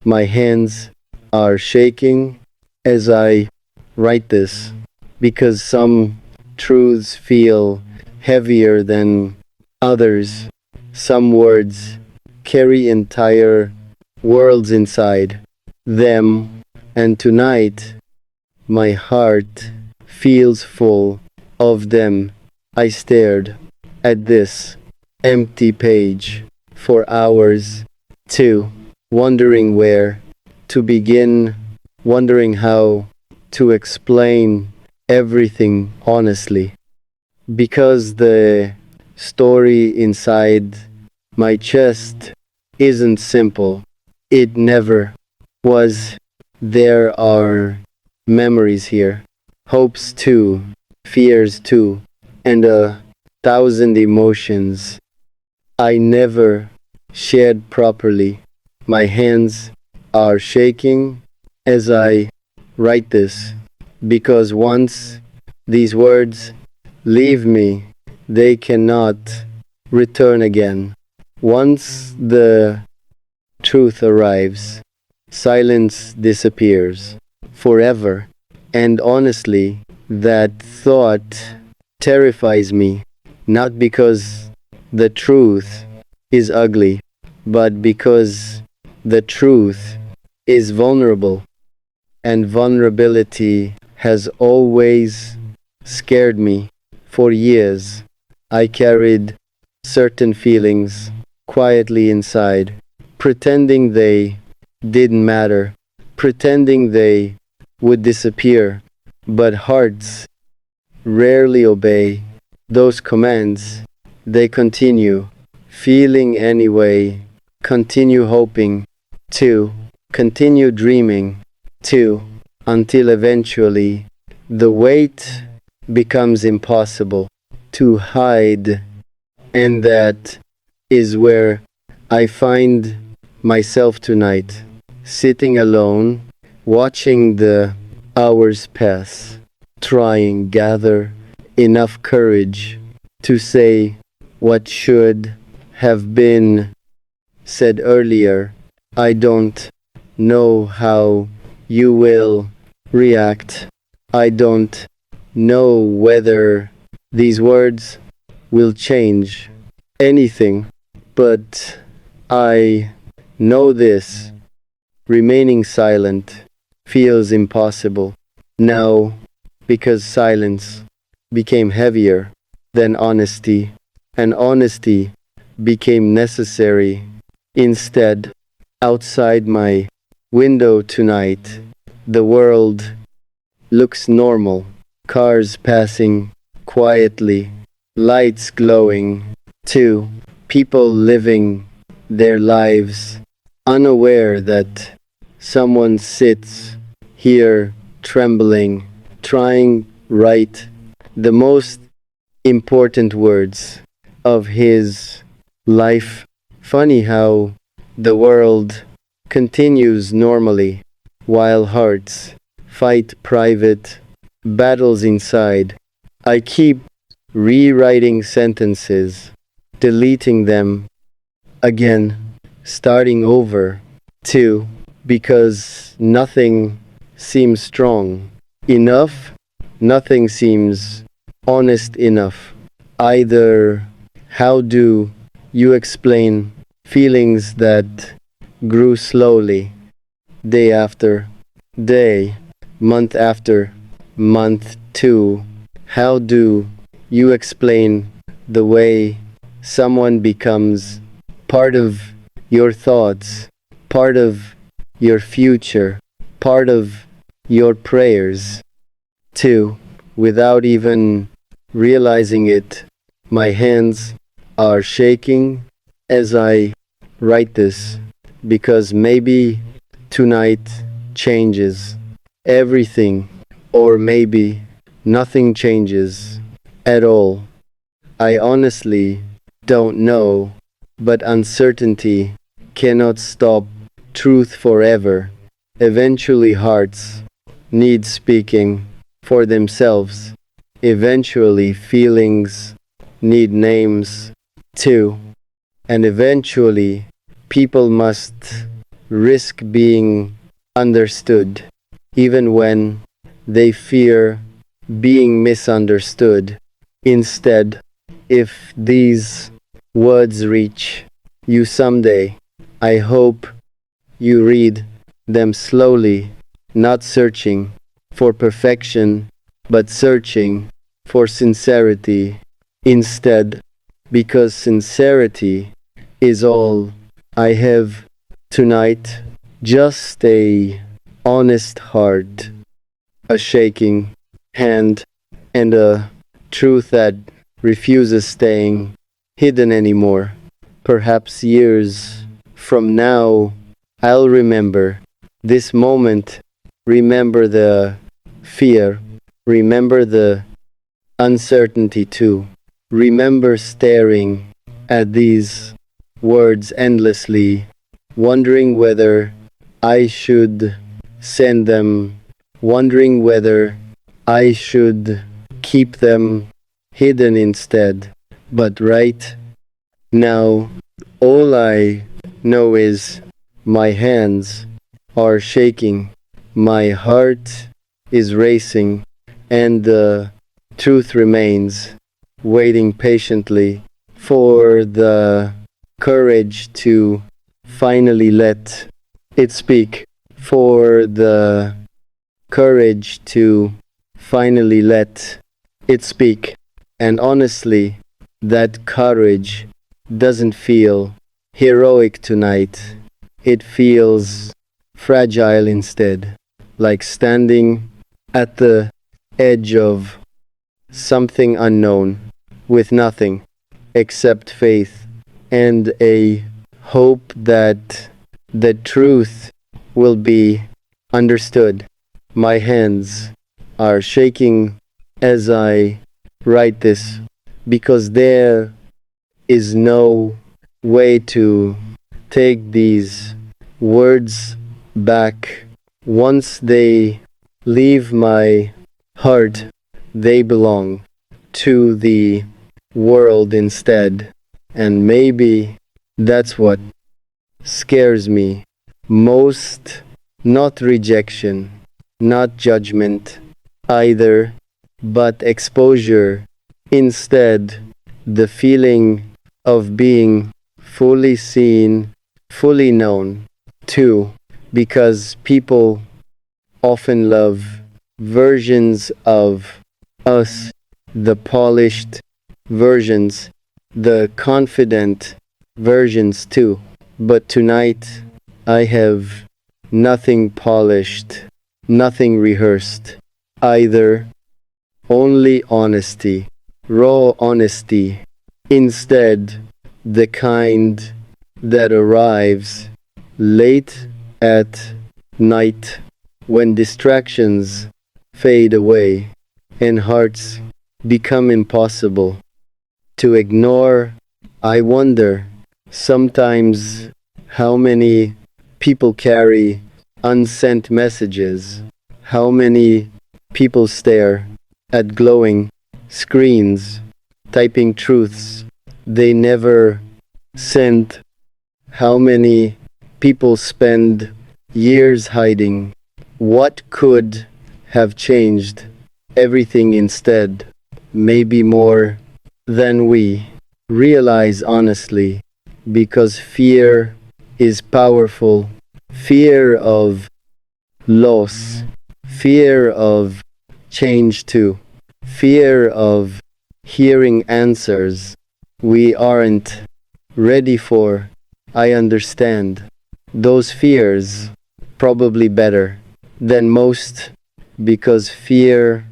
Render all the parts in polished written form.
My hands are shaking as I write this because some truths feel heavier than others. Some words carry entire worlds inside them, and tonight my heart feels full of them. I stared at this empty page for hours, too, wondering where to begin, wondering how to explain everything honestly. Because the story inside my chest isn't simple. It never was. There are memories here, hopes too, fears too, and a thousand emotions I never shared properly. My hands are shaking as I write this because once these words leave me, they cannot return again. Once the truth arrives, silence disappears forever. And honestly, that thought terrifies me, not because the truth is ugly, but because the truth is vulnerable, and vulnerability has always scared me. For years, I carried certain feelings quietly inside, pretending they didn't matter, pretending they would disappear. But hearts rarely obey those commands. They continue feeling anyway, continue hoping to, continue dreaming to, until eventually the weight becomes impossible to hide. And that is where I find myself tonight, sitting alone, watching the hours pass, trying gather enough courage to say what should have been said earlier. I don't know how you will react. I don't know whether these words will change anything, but I know this. Remaining silent feels impossible now because silence became heavier than honesty, and honesty became necessary. Instead, outside my window tonight, the world looks normal. Cars passing quietly, lights glowing, too. People living their lives, unaware that someone sits here trembling, trying write the most important words of his life. Funny how the world continues normally while hearts fight private battles inside. I keep rewriting sentences, deleting them again, starting over, too, because nothing seems strong enough, nothing seems honest enough either. How do you explain feelings that grew slowly, day after day, month after month, too? How do you explain the way someone becomes part of your thoughts, part of your future, part of your prayers, too, without even realizing it? My hands are shaking as I write this because maybe tonight changes everything, or maybe nothing changes at all. I honestly don't know, but uncertainty cannot stop truth forever. Eventually, hearts need speaking for themselves. Eventually, feelings need names too. And eventually, people must risk being understood, even when they fear being misunderstood. Instead, if these words reach you someday, I hope you read them slowly, not searching for perfection, but searching for sincerity instead, because sincerity is all I have tonight. Just a honest heart, a shaking hand, and a truth that refuses staying hidden anymore. Perhaps years from now, I'll remember this moment, remember the fear, remember the uncertainty too. Remember staring at these words endlessly, wondering whether I should send them, wondering whether I should keep them hidden instead. But right now, all I know is my hands are shaking, my heart is racing, and the truth remains, waiting patiently for the courage to finally let it speak, for the courage to finally let it speak. And honestly, that courage doesn't feel heroic tonight. It feels fragile instead, like standing at the edge of something unknown, with nothing except faith and a hope that the truth will be understood. My hands are shaking as I write this because there is no way to take these words back. Once they leave my heart, they belong to the world instead. And maybe that's what scares me most. Not rejection, not judgment either, but exposure. Instead, the feeling of being fully seen, fully known, too, because people often love versions of us, the polished versions, the confident versions too. But tonight, I have nothing polished, nothing rehearsed either, only honesty, raw honesty. Instead, the kind that arrives late at night when distractions fade away and hearts become impossible to ignore. I wonder sometimes how many people carry unsent messages, how many people stare at glowing screens, typing truths they never sent, how many people spend years hiding what could have changed everything instead, maybe more than we realize honestly, because fear is powerful. Fear of loss, fear of change too, fear of hearing answers we aren't ready for. I understand those fears probably better than most because fear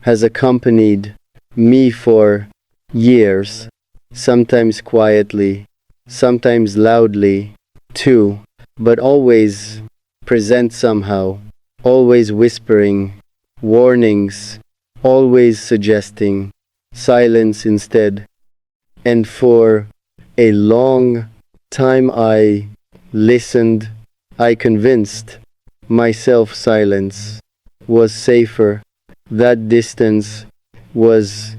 has accompanied me for years, sometimes quietly, sometimes loudly too, but always present somehow, always whispering warnings, always suggesting silence instead. And for a long time I listened, I convinced myself silence was safer, that distance was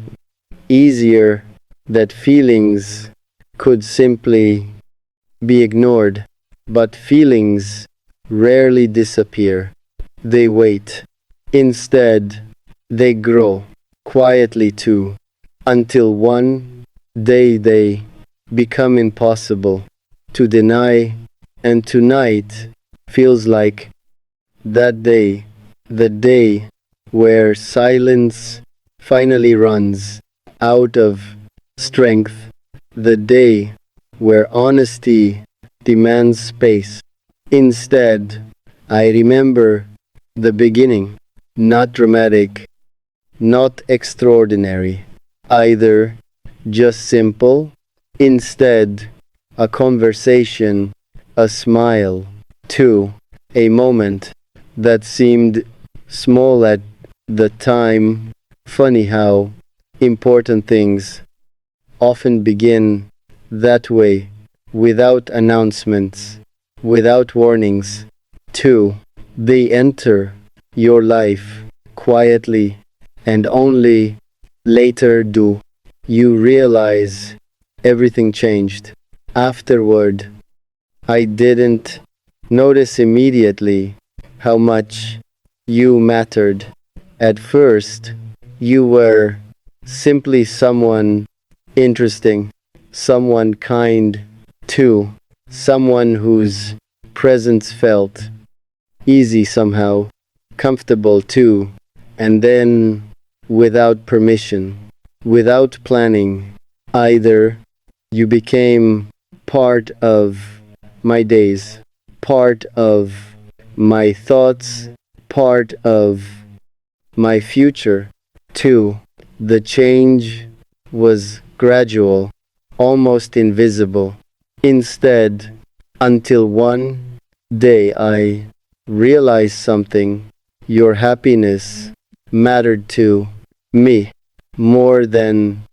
easier, that feelings could simply be ignored. but feelings rarely disappear. They wait. Instead, they grow quietly too, until one day they become impossible to deny, and tonight feels like that day, the day where silence finally runs out of strength, the day where honesty demands space. Instead, I remember the beginning, not dramatic, not extraordinary, either, just simple. Instead, a conversation, a smile, too, a moment that seemed small at the time. Funny how important things often begin that way, without announcements, without warnings. Two, they enter your life quietly, and only later do you realize everything changed. Afterward, I didn't notice immediately how much you mattered. At first, you were simply someone interesting, someone kind, too, someone whose presence felt easy somehow, comfortable too, and then, without permission, without planning either, you became part of my days, part of my thoughts, part of my future, too. The change was gradual, almost invisible. Instead, until one day I realized something, your happiness mattered to me more than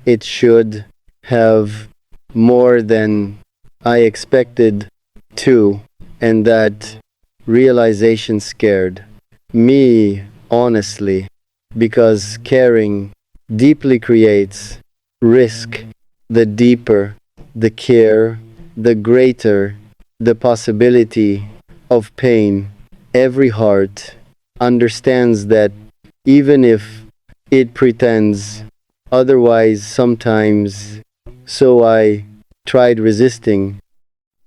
it should have, more than I expected to, and that realization scared me, honestly, because caring deeply creates risk. The deeper the care, the greater the possibility of pain. Every heart understands that, even if it pretends otherwise sometimes. So I tried resisting,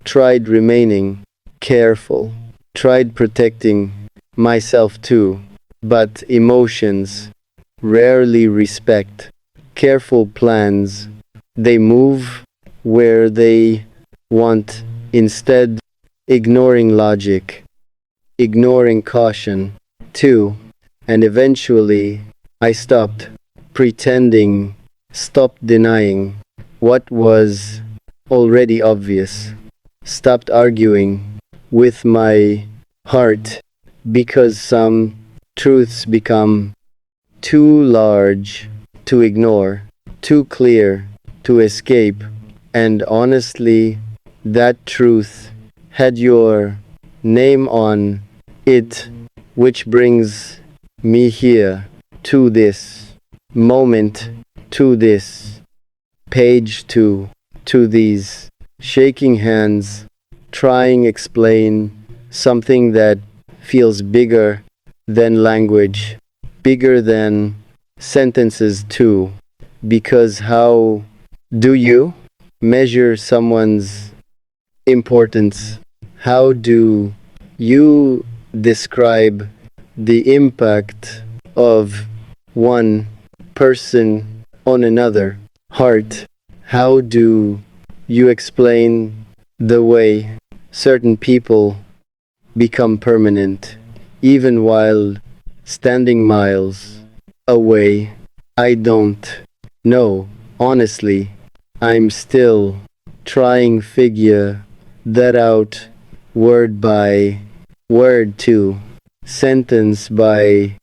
tried remaining careful, tried protecting myself too. But emotions rarely respect careful plans. They move where they want, instead, ignoring logic, ignoring caution too. And eventually, I stopped pretending, stopped denying what was already obvious, stopped arguing with my heart, because some truths become too large to ignore, too clear to escape, and honestly, that truth had your name on it, which brings me here, to this moment, to this page, to these shaking hands, trying explain something that feels bigger than language, bigger than sentences too. Because how do you measure someone's importance? How do you describe the impact of one person on another heart? How do you explain the way certain people become permanent, even while standing miles away? I don't know. Honestly, I'm still trying figure that out, word by word too, sentence by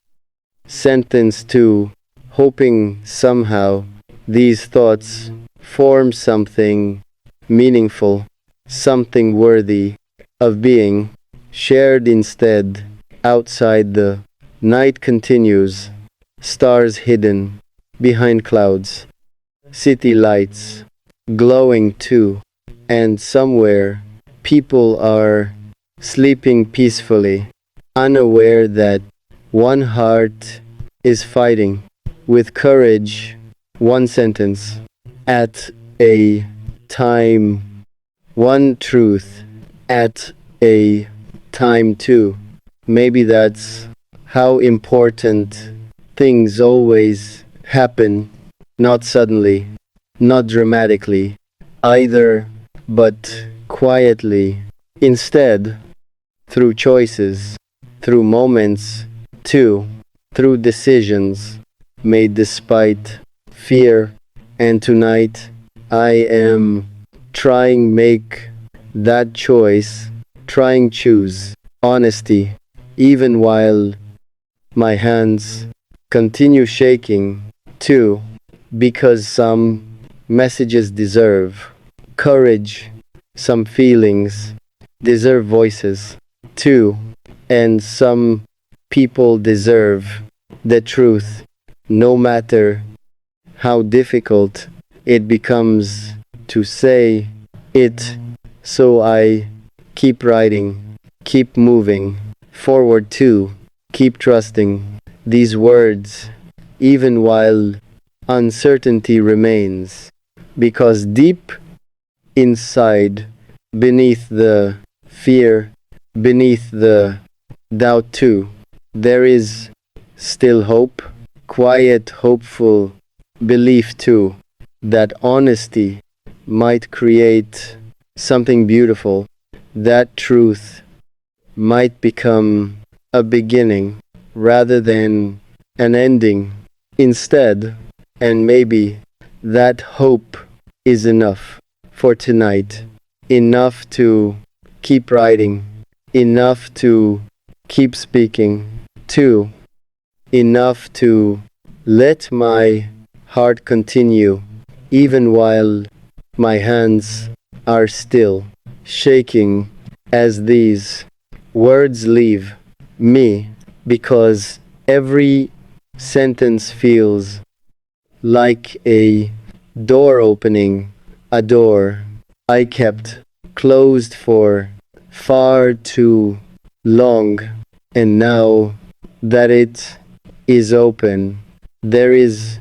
sentence too, hoping somehow these thoughts form something meaningful, something worthy of being shared. Instead. Outside, the night continues, stars hidden behind clouds, city lights glowing too, and somewhere people are sleeping peacefully, unaware that one heart is fighting with courage, one sentence at a time, one truth at a time too. Maybe that's how important things always happen, not suddenly, not dramatically either, but quietly. Instead, through choices, through moments, too, through decisions made despite fear. And tonight, I am trying make that choice, trying choose honesty, even while my hands continue shaking, too, because some messages deserve courage, some feelings deserve voices, too, and some people deserve the truth, no matter how difficult it becomes to say it. So I keep writing, keep moving forward too, keep trusting these words, even while uncertainty remains. Because deep inside, beneath the fear, beneath the doubt too, there is still hope, quiet, hopeful belief too, that honesty might create something beautiful, that truth might become a beginning rather than an ending instead, and maybe that hope is enough for tonight, enough to keep writing, enough to keep speaking, too, enough to let my heart continue, even while my hands are still shaking as these words leave me, because every sentence feels like a door opening, a door I kept closed for far too long, and now that it is open, there is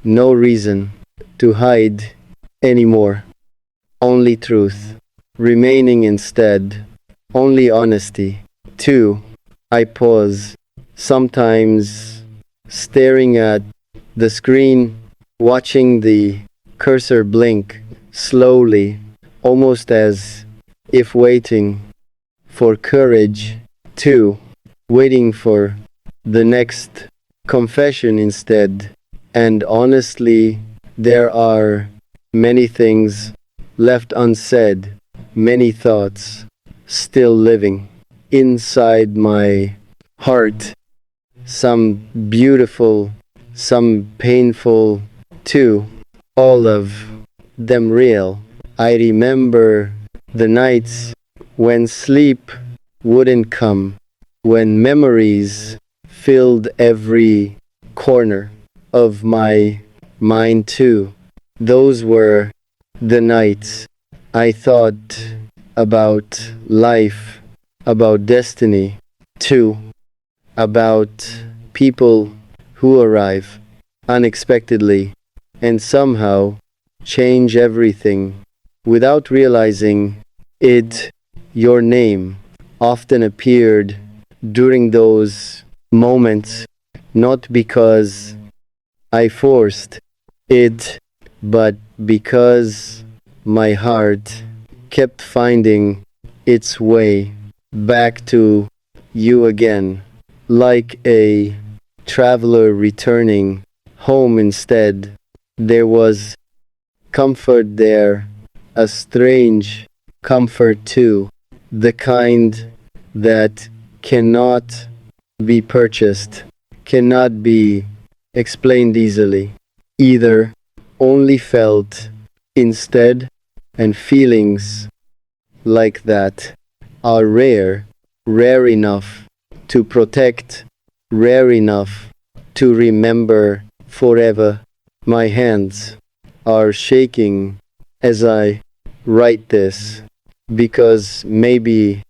no reason to hide anymore. Only truth remaining instead, only honesty. Too, I pause, sometimes staring at the screen, watching the cursor blink slowly, almost as if waiting for courage. Too, waiting for the next confession instead. And honestly, there are many things left unsaid, many thoughts still living inside my heart. Some beautiful, some painful, too. All of them real. I remember the nights when sleep wouldn't come, when memories filled every corner of my mind too. Those were the nights I thought about life, about destiny, too, about people who arrive unexpectedly and somehow change everything without realizing it. Your name often appeared during those moments, not because I forced it, but because my heart kept finding its way back to you again, like a traveler returning home instead. There was comfort there, a strange comfort too, the kind that cannot be purchased, cannot be explained easily, either only felt instead, and feelings like that are rare, rare enough to protect, rare enough to remember forever. My hands are shaking as I write this, because maybe